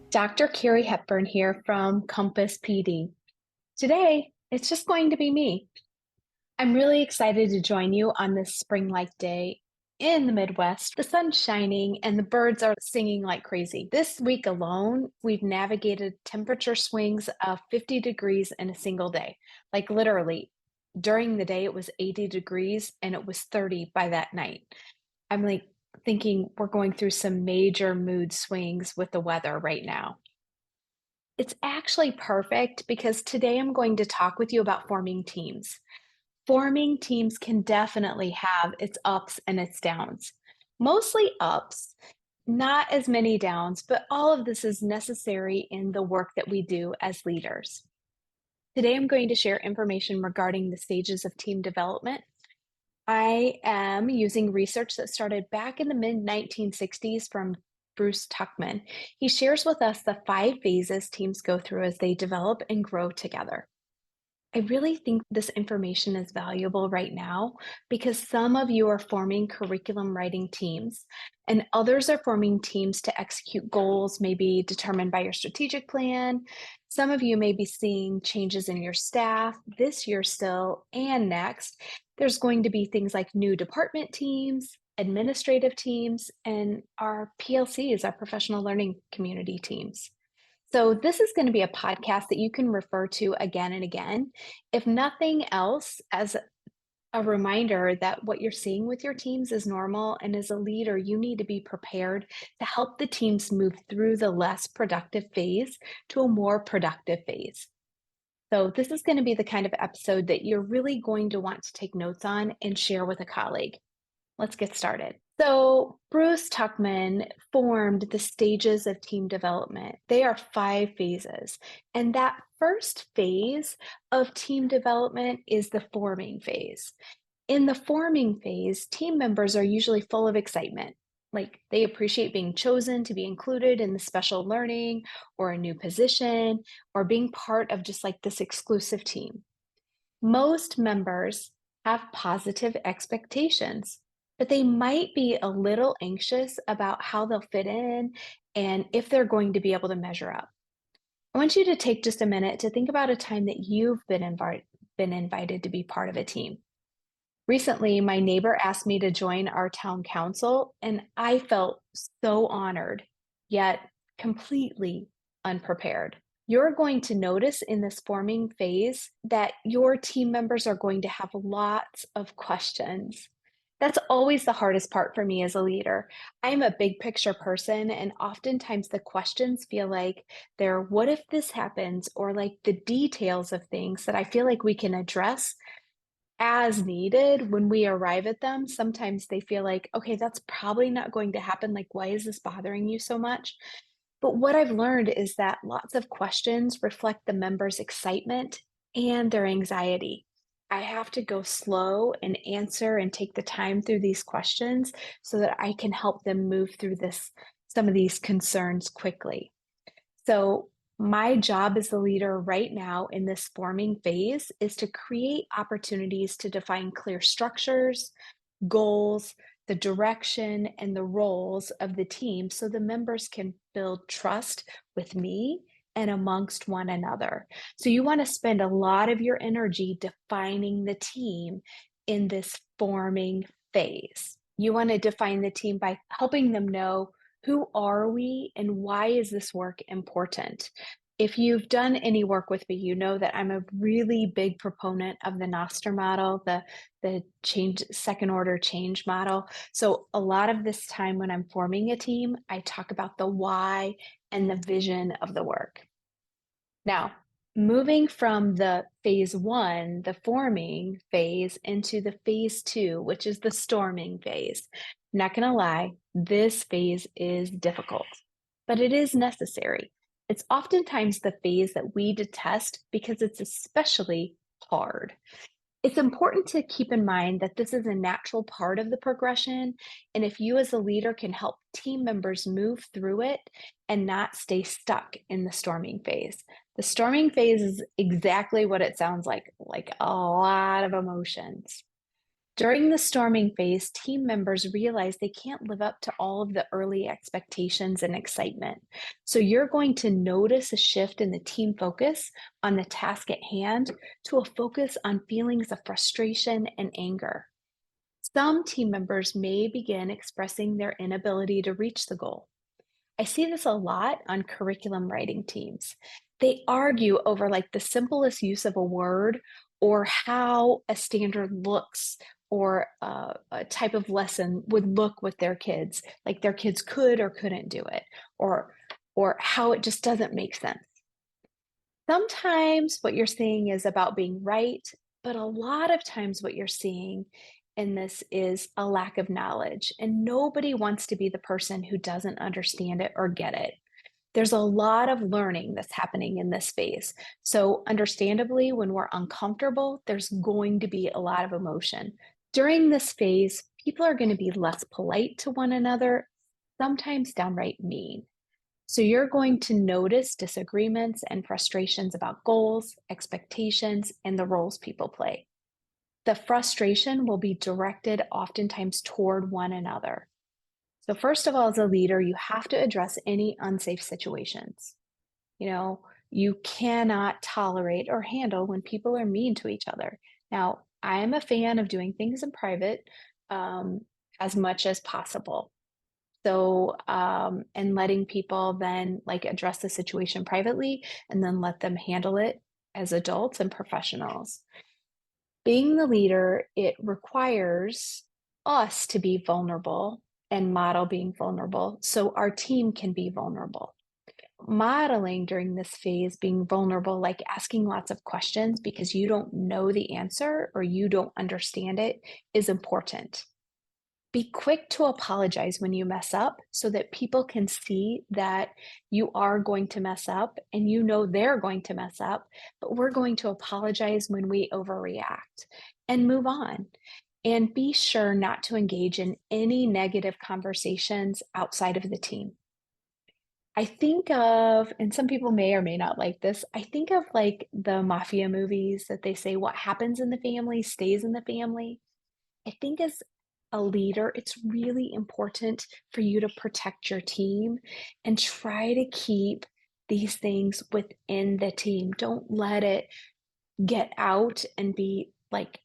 Dr. Carrie Hepburn here from Compass PD. Today, it's just going to be me. I'm really excited to join you on this spring-like day in the Midwest. The sun's shining and the birds are singing like crazy. This week alone, we've navigated temperature swings of 50 degrees in a single day. Like literally, during the day, it was 80 degrees and it was 30 by that night. I'm like thinking we're going through some major mood swings with the weather right now. It's actually perfect because today I'm going to talk with you about forming teams. Forming teams can definitely have its ups and its downs. Mostly ups, not as many downs, but all of this is necessary in the work that we do as leaders. Today I'm going to share information regarding the stages of team development. I am using research that started back in the mid 1960s from Bruce Tuckman. He shares with us the 5 phases teams go through as they develop and grow together. I really think this information is valuable right now because some of you are forming curriculum writing teams, and others are forming teams to execute goals, maybe determined by your strategic plan. Some of you may be seeing changes in your staff this year still and next. There's going to be things like new department teams, administrative teams, and our PLCs, our professional learning community teams. So, this is going to be a podcast that you can refer to again and again. If nothing else, as a reminder that what you're seeing with your teams is normal. And as a leader, you need to be prepared to help the teams move through the less productive phase to a more productive phase. So, this is going to be the kind of episode that you're really going to want to take notes on and share with a colleague. Let's get started. So, Bruce Tuckman formed the stages of team development. They are 5 phases. And that first phase of team development is the forming phase. In the forming phase, team members are usually full of excitement. Like they appreciate being chosen to be included in the special learning or a new position or being part of just like this exclusive team. Most members have positive expectations, but they might be a little anxious about how they'll fit in and if they're going to be able to measure up. I want you to take just a minute to think about a time that you've been invited to be part of a team. Recently, my neighbor asked me to join our town council, and I felt so honored, yet completely unprepared. You're going to notice in this forming phase that your team members are going to have lots of questions. That's always the hardest part for me as a leader. I'm a big picture person, and oftentimes the questions feel like they're what if this happens, or like the details of things that I feel like we can address as needed when we arrive at them. Sometimes they feel like, okay, that's probably not going to happen. Like, why is this bothering you so much? But what I've learned is that lots of questions reflect the members' excitement and their anxiety. I have to go slow and answer and take the time through these questions so that I can help them move through some of these concerns quickly. So, my job as the leader right now in this forming phase is to create opportunities to define clear structures, goals, the direction, and the roles of the team so the members can build trust with me and amongst one another. So, you want to spend a lot of your energy defining the team in this forming phase. You want to define the team by helping them know who are we and why is this work important? If you've done any work with me, you know that I'm a really big proponent of the Noster model, the change second order change model. So a lot of this time when I'm forming a team, I talk about the why and the vision of the work. Now, moving from the phase one, the forming phase, into the phase two, which is the storming phase. Not going to lie, this phase is difficult, but it is necessary. It's oftentimes the phase that we detest because it's especially hard. It's important to keep in mind that this is a natural part of the progression. And if you as a leader can help team members move through it and not stay stuck in the storming phase. The storming phase is exactly what it sounds like a lot of emotions. During the storming phase, team members realize they can't live up to all of the early expectations and excitement. So you're going to notice a shift in the team focus on the task at hand to a focus on feelings of frustration and anger. Some team members may begin expressing their inability to reach the goal. I see this a lot on curriculum writing teams. They argue over like the simplest use of a word or how a standard looks or a type of lesson would look with their kids, like their kids could or couldn't do it, or or how it just doesn't make sense. Sometimes what you're seeing is about being right, but a lot of times what you're seeing in this is a lack of knowledge, and nobody wants to be the person who doesn't understand it or get it. There's a lot of learning that's happening in this phase. So, understandably, when we're uncomfortable, there's going to be a lot of emotion. During this phase, people are going to be less polite to one another, sometimes downright mean. So you're going to notice disagreements and frustrations about goals, expectations, and the roles people play. The frustration will be directed oftentimes toward one another. So, first of all, as a leader, you have to address any unsafe situations. You know, you cannot tolerate or handle when people are mean to each other. Now, I am a fan of doing things in private um, as much as possible. So, and letting people then like address the situation privately and then let them handle it as adults and professionals. Being the leader, it requires us to be vulnerable and model being vulnerable so our team can be vulnerable. Modeling during this phase, being vulnerable, like asking lots of questions because you don't know the answer or you don't understand it, is important. Be quick to apologize when you mess up so that people can see that you are going to mess up and you know they're going to mess up, but we're going to apologize when we overreact and move on. And be sure not to engage in any negative conversations outside of the team. I think of, and some people may or may not like this, I think of like the mafia movies that they say what happens in the family stays in the family. I think as a leader, it's really important for you to protect your team and try to keep these things within the team. Don't let it get out and be like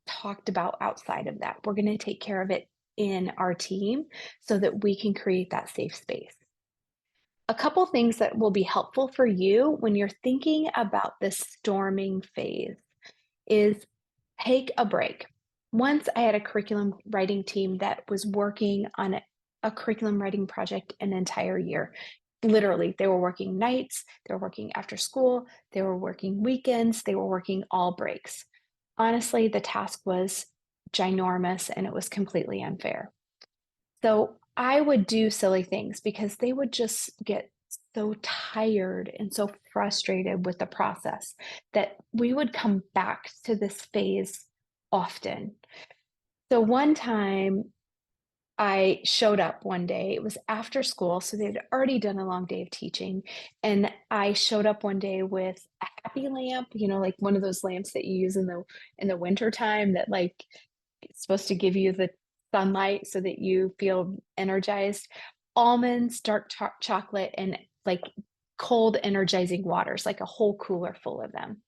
talked about outside of that. We're going to take care of it in our team so that we can create that safe space. A couple things that will be helpful for you when you're thinking about this storming phase is take a break. Once I had a curriculum writing team that was working on a curriculum writing project an entire year. Literally, they were working nights, they were working after school, they were working weekends, they were working all breaks. Honestly, the task was ginormous and it was completely unfair. So I would do silly things because they would just get so tired and so frustrated with the process that we would come back to this phase often. So one time I showed up one day, it was after school, so they'd already done a long day of teaching. And I showed up one day with a happy lamp, like one of those lamps that you use in the winter time that like it's supposed to give you the sunlight so that you feel energized. Almonds, dark chocolate, and like cold energizing waters, like a whole cooler full of them.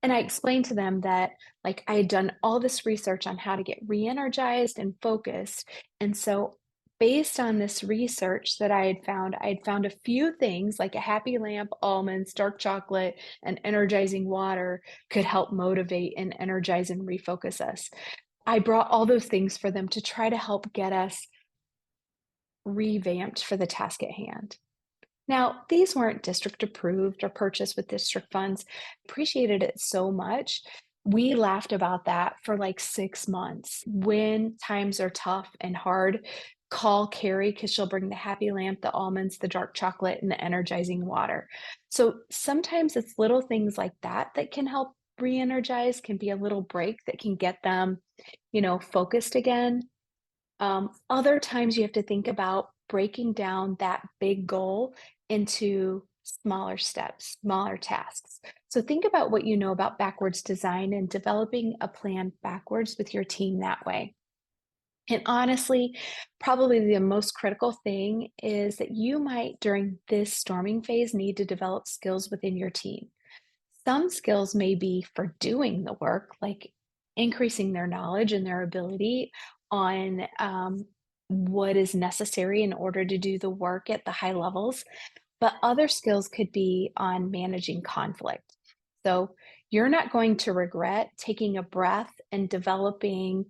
And I explained to them that like I had done all this research on how to get re-energized and focused. And so based on this research that I had found a few things like a happy lamp, almonds, dark chocolate, and energizing water could help motivate and energize and refocus us. I brought all those things for them to try to help get us revamped for the task at hand. Now, these weren't district approved or purchased with district funds. Appreciated it so much. We laughed about that for like 6 months. When times are tough and hard, call Carrie because she'll bring the happy lamp, the almonds, the dark chocolate, and the energizing water. So sometimes it's little things like that that can help re-energize, can be a little break that can get them, focused again. Other times you have to think about breaking down that big goal into smaller steps, smaller tasks. So think about what you know about backwards design and developing a plan backwards with your team that way. And honestly, probably the most critical thing is that you might, during this storming phase, need to develop skills within your team. Some skills may be for doing the work, like increasing their knowledge and their ability on what is necessary in order to do the work at the high levels. But other skills could be on managing conflict. So you're not going to regret taking a breath and developing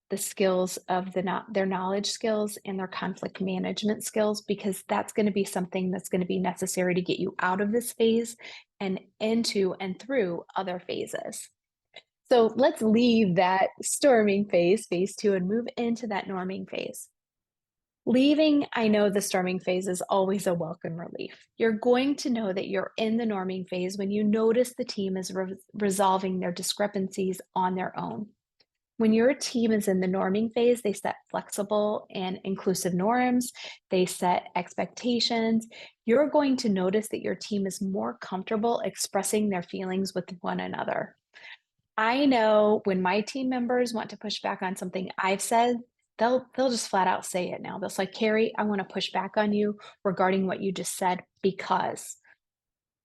the skills of their knowledge skills and their conflict management skills, because that's going to be something that's going to be necessary to get you out of this phase and into and through other phases. So let's leave that storming phase, phase two, and move into that norming phase. Leaving, I know the storming phase is always a welcome relief. You're going to know that you're in the norming phase when you notice the team is resolving their discrepancies on their own. When your team is in the norming phase, they set flexible and inclusive norms, they set expectations. You're going to notice that your team is more comfortable expressing their feelings with one another. I know when my team members want to push back on something I've said, they'll just flat out say it now. They'll say, Carrie, I want to push back on you regarding what you just said because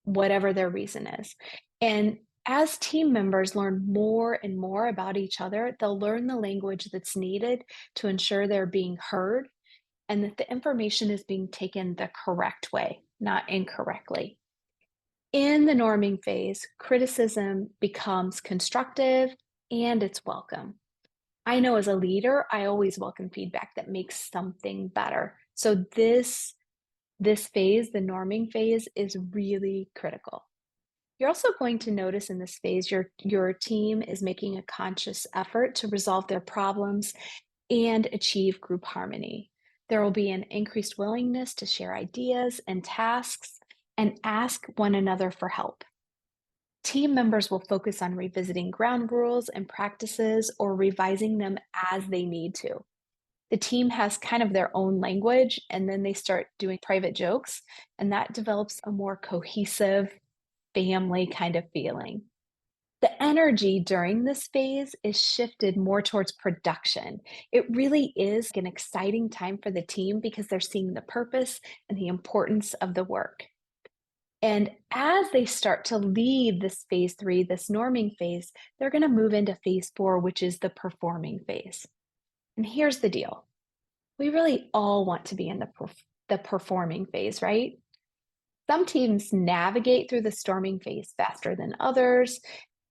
whatever their reason is. And as team members learn more and more about each other, they'll learn the language that's needed to ensure they're being heard and that the information is being taken the correct way, not incorrectly. In the norming phase, criticism becomes constructive and it's welcome. I know as a leader, I always welcome feedback that makes something better. So this phase, the norming phase, is really critical. You're also going to notice in this phase your team is making a conscious effort to resolve their problems and achieve group harmony. There will be an increased willingness to share ideas and tasks and ask one another for help. Team members will focus on revisiting ground rules and practices or revising them as they need to. The team has kind of their own language, and then they start doing private jokes, and that develops a more cohesive family kind of feeling. The energy during this phase is shifted more towards production. It really is an exciting time for the team because they're seeing the purpose and the importance of the work. And as they start to leave this phase three, this norming phase, they're going to move into phase four, which is the performing phase. And here's the deal. We really all want to be in the performing phase, right? Some teams navigate through the storming phase faster than others,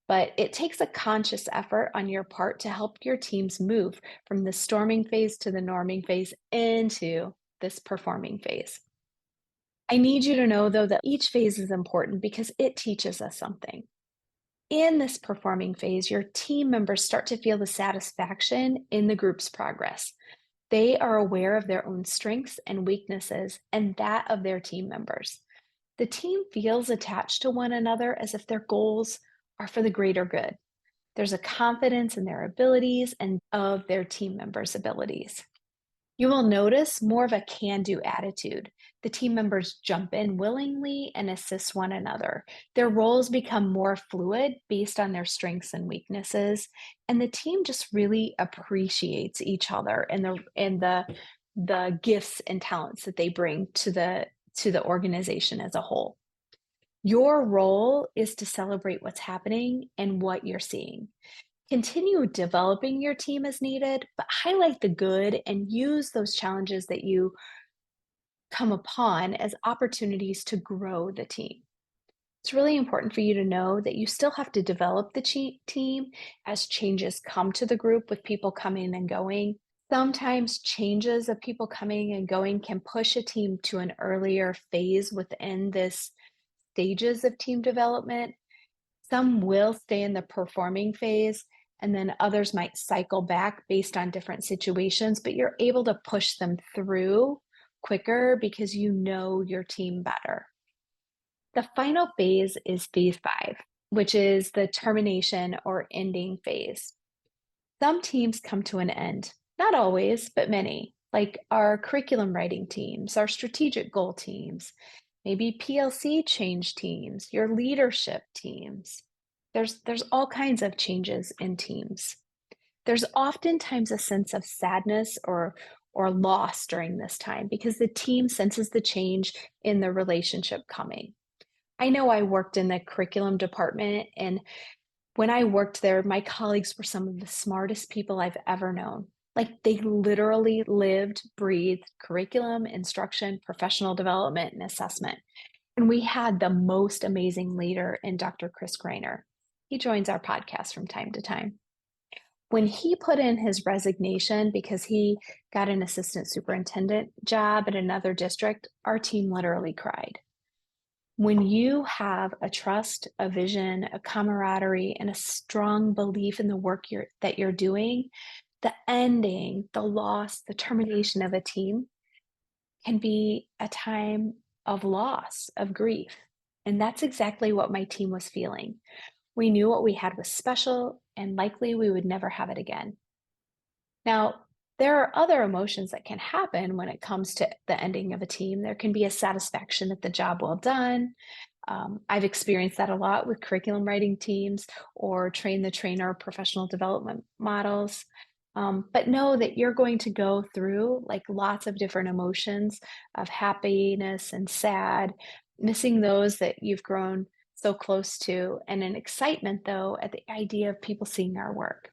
but it takes a conscious effort on your part to help your teams move from the storming phase to the norming phase into this performing phase. I need you to know, though, that each phase is important because it teaches us something. In this performing phase, your team members start to feel the satisfaction in the group's progress. They are aware of their own strengths and weaknesses and that of their team members. The team feels attached to one another as if their goals are for the greater good. There's a confidence in their abilities and of their team members' abilities. You will notice more of a can-do attitude. The team members jump in willingly and assist one another. Their roles become more fluid based on their strengths and weaknesses, and the team just really appreciates each other and the gifts and talents that they bring to the organization as a whole. Your role is to celebrate what's happening and what you're seeing. Continue developing your team as needed, but highlight the good and use those challenges that you come upon as opportunities to grow the team. It's really important for you to know that you still have to develop the team as changes come to the group with people coming and going. Sometimes changes of people coming and going can push a team to an earlier phase within this stages of team development. Some will stay in the performing phase, and then others might cycle back based on different situations, but you're able to push them through quicker because you know your team better. The final phase is phase five, which is the termination or ending phase. Some teams come to an end, not always, but many, like our curriculum writing teams, our strategic goal teams. maybe PLC change teams, your leadership teams. There's all kinds of changes in teams. There's oftentimes a sense of sadness or loss during this time because the team senses the change in the relationship coming. I know I worked in the curriculum department, and when I worked there, my colleagues were some of the smartest people I've ever known. Like they literally lived, breathed curriculum, instruction, professional development, and assessment. And we had the most amazing leader in Dr. Chris Greiner. He joins our podcast from time to time. When he put in his resignation because he got an assistant superintendent job at another district, our team literally cried. When you have a trust, a vision, a camaraderie, and a strong belief in the work that you're doing, the ending, the loss, the termination of a team can be a time of loss, of grief. And that's exactly what my team was feeling. We knew what we had was special, and likely we would never have it again. Now, there are other emotions that can happen when it comes to the ending of a team. There can be a satisfaction at the job well done. I've experienced that a lot with curriculum writing teams or train the trainer professional development models. But know that you're going to go through like lots of different emotions of happiness and sad, missing those that you've grown so close to, and an excitement though at the idea of people seeing our work.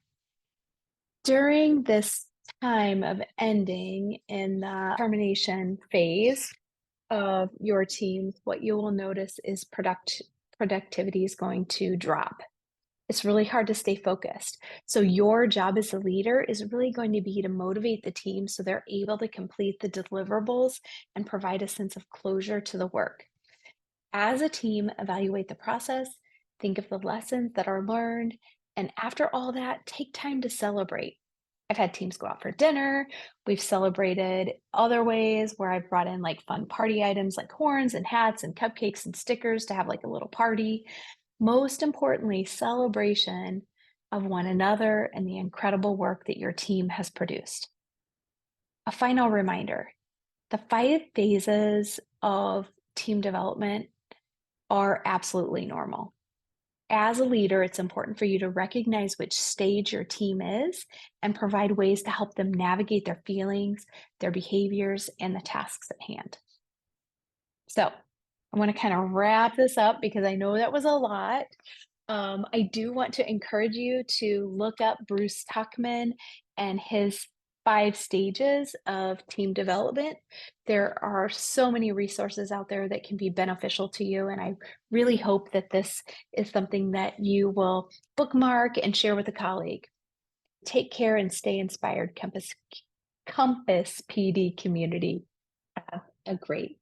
During this time of ending in the termination phase of your teams, what you will notice is productivity is going to drop. It's really hard to stay focused. So your job as a leader is really going to be to motivate the team so they're able to complete the deliverables and provide a sense of closure to the work. As a team, evaluate the process, think of the lessons that are learned, and after all that, take time to celebrate. I've had teams go out for dinner. We've celebrated other ways where I've brought in like fun party items like horns and hats and cupcakes and stickers to have like a little party. Most importantly, celebration of one another and the incredible work that your team has produced. A final reminder, the 5 phases of team development are absolutely normal. As a leader, it's important for you to recognize which stage your team is and provide ways to help them navigate their feelings, their behaviors, and the tasks at hand. So I want to kind of wrap this up because I know that was a lot. I do want to encourage you to look up Bruce Tuckman and his 5 stages of team development. There are so many resources out there that can be beneficial to you, and I really hope that this is something that you will bookmark and share with a colleague. Take care and stay inspired, Compass PD community. Have a great